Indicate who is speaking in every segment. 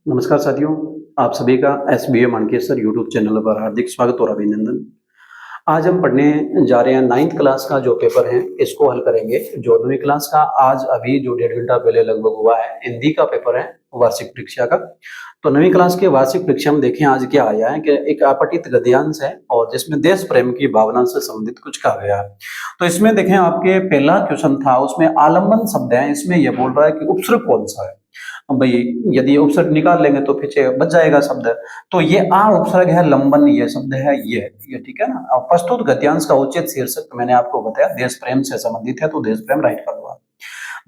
Speaker 1: नमस्कार साथियों, आप सभी का एसबीए मानकेसर यूट्यूब चैनल पर हार्दिक स्वागत और अभिनंदन। आज हम पढ़ने जा रहे हैं 9th क्लास का जो पेपर है, इसको हल करेंगे। जो 9वीं क्लास का आज अभी जो 1.5 घंटा पहले लगभग हुआ है, हिंदी का पेपर है वार्षिक परीक्षा का। तो 9वीं क्लास की वार्षिक परीक्षा में देखें आज क्या आया है कि एक अपठित गद्यांश है और जिसमें देश प्रेम की भावना से संबंधित कुछ कहा गया है। तो इसमें देखें आपके पहला क्वेश्चन था, उसमें आलंबन शब्द है, इसमें यह बोल रहा है कि उपसर्ग कौन सा है। अब भाई यदि उपसर्ग निकाल लेंगे तो पीछे बच जाएगा शब्द। तो ये आ उपसर्ग है, लंबन ये शब्द है, ये ठीक है ना। और प्रस्तुत गद्यांश का उचित शीर्षक मैंने आपको बताया देश प्रेम से संबंधित है, तो देश प्रेम राइट कर दूंगा।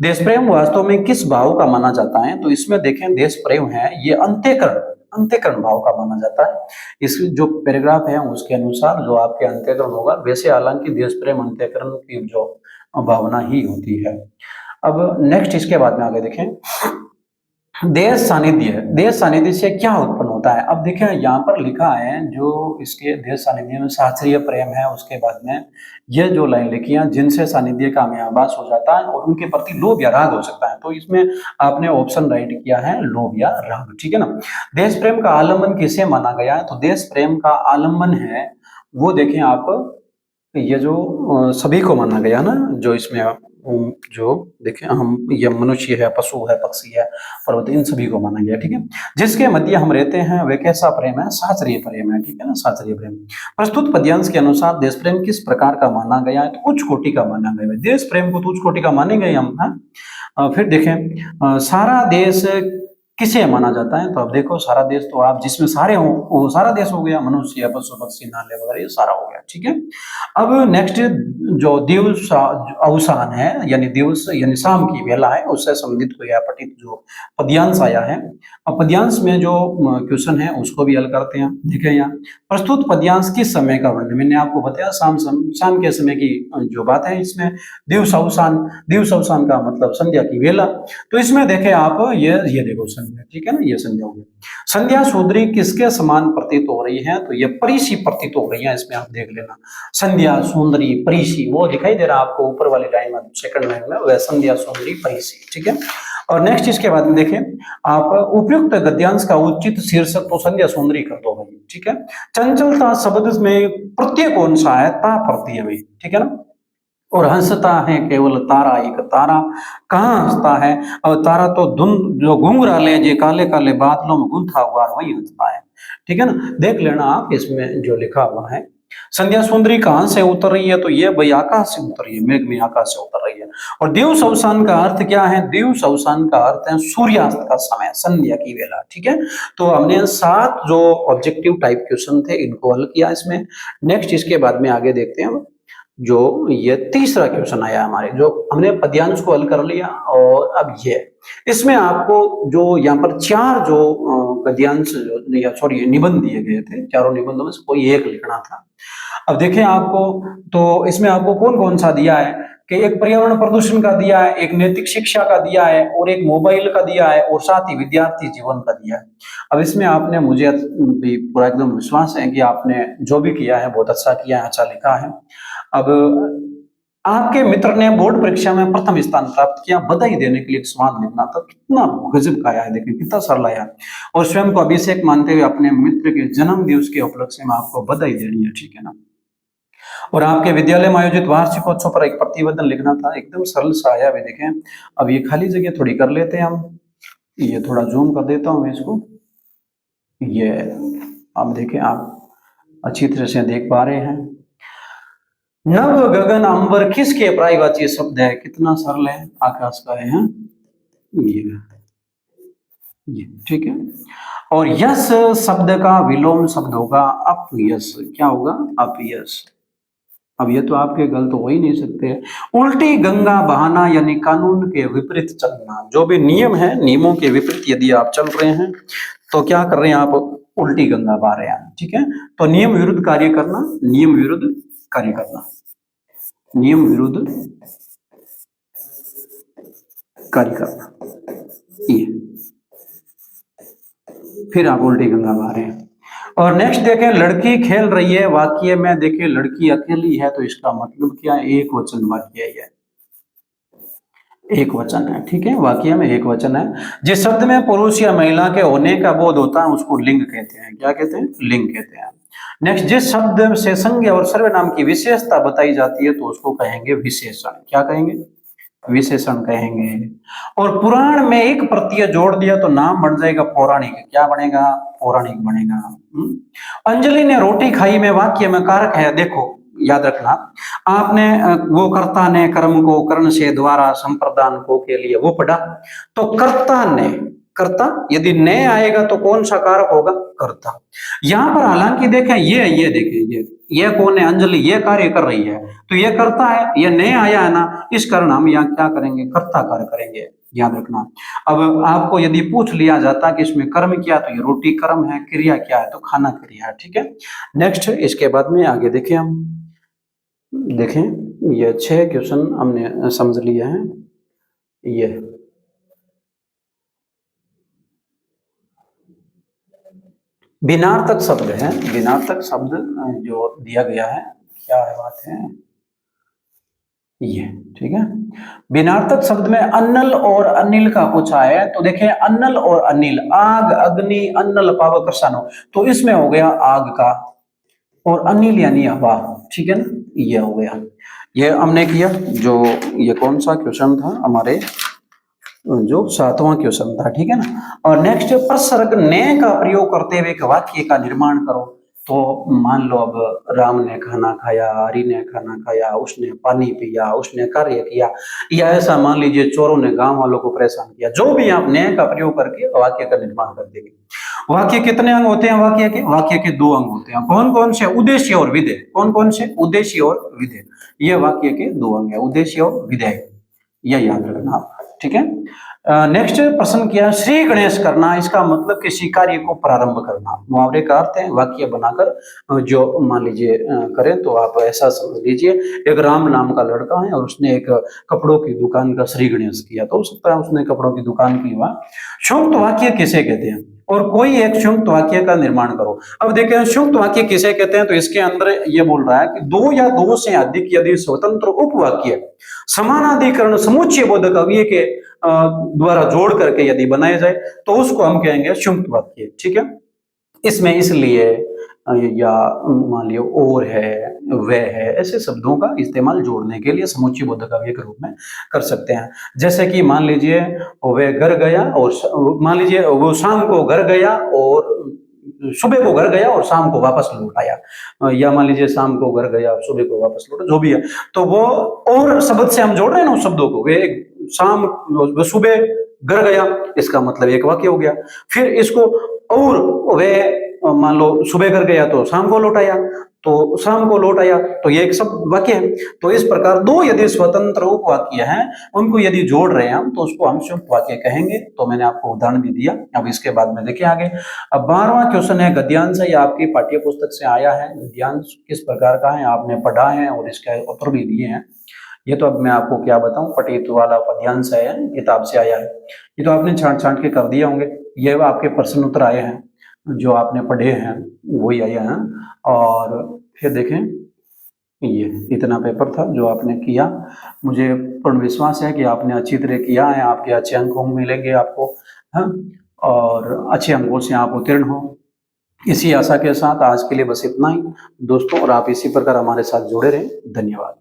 Speaker 1: देश प्रेम वास्तव में किस भाव का माना जाता है, तो इसमें देखें देश प्रेम है ये अंत्यकरण अंत्यकरण भाव का माना जाता है। इस जो पैराग्राफ है उसके अनुसार जो आपके अंत्यकरण होगा, वैसे हालांकि देश प्रेम अंत्यकरण की जो भावना ही होती है। अब नेक्स्ट इसके बाद में आगे देखें, देश सानिध्य से क्या उत्पन्न होता है। अब देखें यहाँ पर लिखा है जो इसके देश सानिध्य में शास्त्रीय प्रेम है, उसके बाद में ये जो लाइन लिखी है जिनसे सानिध्य का हमें आभास हो जाता है और उनके प्रति लोभ या राग हो सकता है। तो इसमें आपने ऑप्शन राइट किया है लोभ या राग, ठीक है ना। देश प्रेम का आलम्बन किसे माना गया है, तो देश प्रेम का आलम्बन है वो देखें आप, ये जो सभी को माना गया ना, जो इसमें जो देखें हम, ये मनुष्य है, पशु है, पक्षी है, पर्वत, इन सभी को माना गया, ठीक है। जिसके मध्य हम रहते हैं वे कैसा प्रेम है, शास्त्रीय प्रेम है, ठीक है ना, शास्त्रीय प्रेम। प्रस्तुत पद्यांश के अनुसार देश प्रेम किस प्रकार का माना गया है, तो उच्च कोटि का माना गया है। देश प्रेम को तो उच्च कोटि का मानेंगे हम, हाँ। फिर देखें सारा देश किसे माना जाता है, तो अब देखो सारा देश तो आप जिसमें सारे हो वो सारा देश हो गया, मनुष्य, पशु, पक्षी, नाले वगैरह ये सारा हो गया, ठीक है। अब नेक्स्ट जो दिवस अवसान है, यानी दिवस यानी शाम की बेला है, उससे संबंधित कोई अपठित जो पद्यांश आया है। अब पद्यांश में जो क्वेश्चन है उसको भी हल करते हैं। देखें यहाँ प्रस्तुत पद्यांश किस समय का वर्णन, मैंने आपको बताया शाम के समय की जो बात है। इसमें दिवस अवसान का मतलब संध्या की बेला। तो इसमें देखें आप ये देखो संध्या, ठीक है ना, ये संध्या हो गई। संध्या सुंदरी किसके समान प्रतीत हो रही है, तो ये परिसी प्रतीत हो रही है, इसमें आप देख लेना। संध्या सुंदरी परिसी वो दिखाई दे रहा है आपको ऊपर वाली लाइन में, सेकंड लाइन में, वह संध्या सुंदरी परिसी, ठीक है। और नेक्स्ट इसके बाद में देखें आप उपयुक्त गद्यांश का उचित शीर्षक तो संध्या सुंदरी कर दो भाई, ठीक है। चंचलता शब्द में प्रत्यय कौन सा है, ता प्रत्यय भाई, ठीक है ना। और हंसता है केवल तारा, एक तारा कहाँ हंसता है, और तारा तो धुंध जो घुंघराले जे काले काले बादलों में गुंथा हुआ वही हंसता है, ठीक है ना। देख लेना आप इसमें जो लिखा हुआ है। संध्या सुंदरी कहाँ से उतर रही है, तो ये भाई आकाश से उतर रही है, मेघ में आकाश से उतर रही है। और दिवस अवसान का अर्थ क्या है, दिवस अवसान का अर्थ है सूर्यास्त का समय, संध्या की बेला, ठीक है। तो हमने 7 जो ऑब्जेक्टिव टाइप क्वेश्चन थे इनको हल किया इसमें। नेक्स्ट इसके बाद में आगे देखते हैं जो ये तीसरा क्वेश्चन आया हमारे, जो हमने पद्यांश को हल कर लिया। और अब ये इसमें आपको जो यहाँ पर 4 जो गद्यांश सॉरी निबंध दिए गए थे, चारों निबंधों में से कोई एक लिखना था। अब देखें आपको, तो इसमें आपको कौन कौन सा दिया है कि एक पर्यावरण प्रदूषण का दिया है, एक नैतिक शिक्षा का दिया है, और एक मोबाइल का दिया है, और साथ ही विद्यार्थी जीवन का दिया है। अब इसमें आपने, मुझे भी पूरा एकदम विश्वास है कि आपने जो भी किया है बहुत अच्छा किया है, अच्छा लिखा है। अब आपके मित्र ने बोर्ड परीक्षा में प्रथम स्थान प्राप्त किया, बधाई देने के लिए एक सवाल लिखना था। कितना गजब का आया है, देखिए कितना सरल आया। और स्वयं को अभिषेक मानते हुए अपने मित्र के जन्म दिवस के उपलक्ष्य में आपको बधाई देनी है, ठीक है ना। और आपके विद्यालय में आयोजित वार्षिकोत्सव पर एक प्रतिवेदन लिखना था, एकदम सरल सा आया। अभी देखें, अब ये खाली जगह थोड़ी कर लेते हैं हम, ये थोड़ा जूम कर देता हूं मैं इसको। ये अब देखें, आप अच्छी तरह से देख पा रहे हैं। नव गगन अंबर किसके पर्यायवाची शब्द है, कितना सरल है, आकाश का है, हाँ? ये ठीक है। और यश शब्द का विलोम शब्द होगा अपयश, क्या होगा, अपयश। अब ये तो आपके गलत हो ही नहीं सकते। उल्टी गंगा बहाना यानी कानून के विपरीत चलना, जो भी नियम है नियमों के विपरीत यदि आप चल रहे हैं तो क्या कर रहे हैं आप, उल्टी गंगा बहा रहे हैं, ठीक है। तो नियम विरुद्ध कार्य करना, नियम विरुद्ध कार्य करना, नियम विरुद्ध कार्य करना, ये फिर आप उल्टी गंगा बहा रहे हैं। और नेक्स्ट देखें, लड़की खेल रही है, वाक्य में देखिए लड़की अकेली है, तो इसका मतलब क्या है, एक वचन वाक्य है। एक वचन है, ठीक है, वाक्य में एक वचन है। जिस शब्द में पुरुष या महिला के होने का बोध होता है उसको लिंग कहते हैं। क्या कहते हैं? लिंग कहते हैं। नेक्स्ट, जिस शब्द से संज्ञा और सर्वनाम की विशेषता बताई जाती है तो उसको कहेंगे विशेषण। क्या कहेंगे? विशेषण कहेंगे। और पुराण में एक प्रत्यय जोड़ दिया तो नाम बन जाएगा पौराणिक। क्या बनेगा? पौराणिक बनेगा। अंजलि ने रोटी खाई में वाक्य में कारक है, देखो याद रखना। आपने वो कर्ता ने कर्म को कर्ण से द्वारा संप्रदान को के लिए वो पढ़ा, तो कर्ता ने, कर्ता यदि ने आएगा तो कौन सा कारक होगा? कर्ता। यहां पर हालांकि देखें ये देखें, ये कौन है? अंजलि ये कार्य कर रही है तो ये करता है, ये ने आया है ना, इस कारण हम यहाँ क्या करेंगे? कर्ता कार्य करेंगे, याद रखना। अब आपको यदि पूछ लिया जाता कि इसमें कर्म क्या, तो ये रोटी कर्म है, क्रिया क्या है? तो खाना क्रिया है, ठीक है। नेक्स्ट, इसके बाद में आगे देखें हम, देखें ये 6 क्वेश्चन हमने समझ लिए हैं। ये भिन्नार्थक शब्द है, भिन्नार्थक शब्द जो दिया गया है, क्या है बात है ये, ठीक है। भिन्नार्थक शब्द में अन्नल और अनिल का पूछा है, तो देखें अन्नल और अनिल, आग, अग्नि, अन्नल, पावक, रसानो, तो इसमें हो गया आग का, और अनिल यानी हवा, ठीक है ना, ये हो गया। ये हमने किया। जो ये कौन सा क्वेश्चन था? हमारे जो 7वां क्वेश्चन था, ठीक है ना। और नेक्स्ट, प्रसर्ग ने का प्रयोग करते हुए एक वाक्य का निर्माण करो। तो मान लो अब राम ने खाना खाया, हरि ने खाना खाया, उसने पानी पिया, उसने कार्य किया, या ऐसा मान लीजिए चोरों ने गांव वालों को परेशान किया। जो भी आप ने का प्रयोग करके वाक्य का निर्माण कर देंगे। वाक्य कितने अंग होते हैं? वाक्य के 2 अंग होते हैं। कौन कौन से? उद्देश्य और विधेय। कौन कौन से? उद्देश्य और विधेय। ये वाक्य के 2 अंग है, उद्देश्य और विधेय, यह याद रखना आप, ठीक है। नेक्स्ट प्रश्न किया, श्री गणेश करना, इसका मतलब किसी कार्य को प्रारंभ करना। मुहावरे का अर्थ है वाक्य बनाकर जो मान लीजिए करें, तो आप ऐसा समझ लीजिए, एक राम नाम का लड़का है और उसने एक कपड़ों की दुकान का श्री गणेश किया, तो हो सकता है उसने कपड़ों की दुकान की। वह संयुक्त वाक्य किसे कहते हैं? और कोई एक संयुक्त वाक्य का निर्माण करो। अब देखें संयुक्त वाक्य किसे कहते हैं, तो इसके अंदर ये बोल रहा है कि 2 या 2 से अधिक यदि स्वतंत्र उपवाक्य समानाधिकरण समुच्चय बोधक अव्यय के द्वारा जोड़ करके यदि बनाए जाए तो उसको हम कहेंगे संयुक्त वाक्य, ठीक है। इसमें इसलिए या मान लियो और है, वह है, ऐसे शब्दों का इस्तेमाल जोड़ने के लिए समुच्चय बोधक अव्यय के रूप में कर सकते हैं। जैसे कि मान लीजिए वह घर गया, और मान लीजिए वो शाम को घर गया और सुबह को घर गया और शाम को वापस लौट आया, या मान लीजिए शाम को घर गया और सुबह को वापस लौटा, जो भी है, तो वो और शब्द से हम जोड़ रहे हैं ना उस शब्दों को। वे शाम, सुबह घर गया, इसका मतलब एक वाक्य हो गया। फिर इसको और वे मान लो सुबह घर गया तो शाम को लौट आया, तो शाम को लौट आया, तो ये एक सब वाक्य है। तो इस प्रकार 2 यदि स्वतंत्र उपवाक्य हैं, उनको यदि जोड़ रहे हैं हम, तो उसको हम संयुक्त वाक्य कहेंगे। तो मैंने आपको उदाहरण भी दिया। अब इसके बाद में देखिए आगे। अब 12वां क्वेश्चन है गद्यांश है, ये आपकी पाठ्य पुस्तक से आया है। गद्यांश किस प्रकार का है आपने पढ़ा है और इसके उत्तर भी दिए हैं। ये तो अब मैं आपको क्या बताऊं, पठित वाला पद्यांश है, किताब से आया है। ये तो आपने छांट छांट के कर दिए होंगे। ये आपके प्रश्न उत्तर आए हैं, जो आपने पढ़े हैं वही आए हैं। और फिर देखें, ये इतना पेपर था जो आपने किया। मुझे पूर्ण विश्वास है कि आपने अच्छी तरह किया है, आपके अच्छे अंक मिलेंगे आपको, हाँ, और अच्छे अंकों से आप उत्तीर्ण हो। इसी आशा के साथ आज के लिए बस इतना ही दोस्तों, और आप इसी प्रकार हमारे साथ जुड़े रहें। धन्यवाद।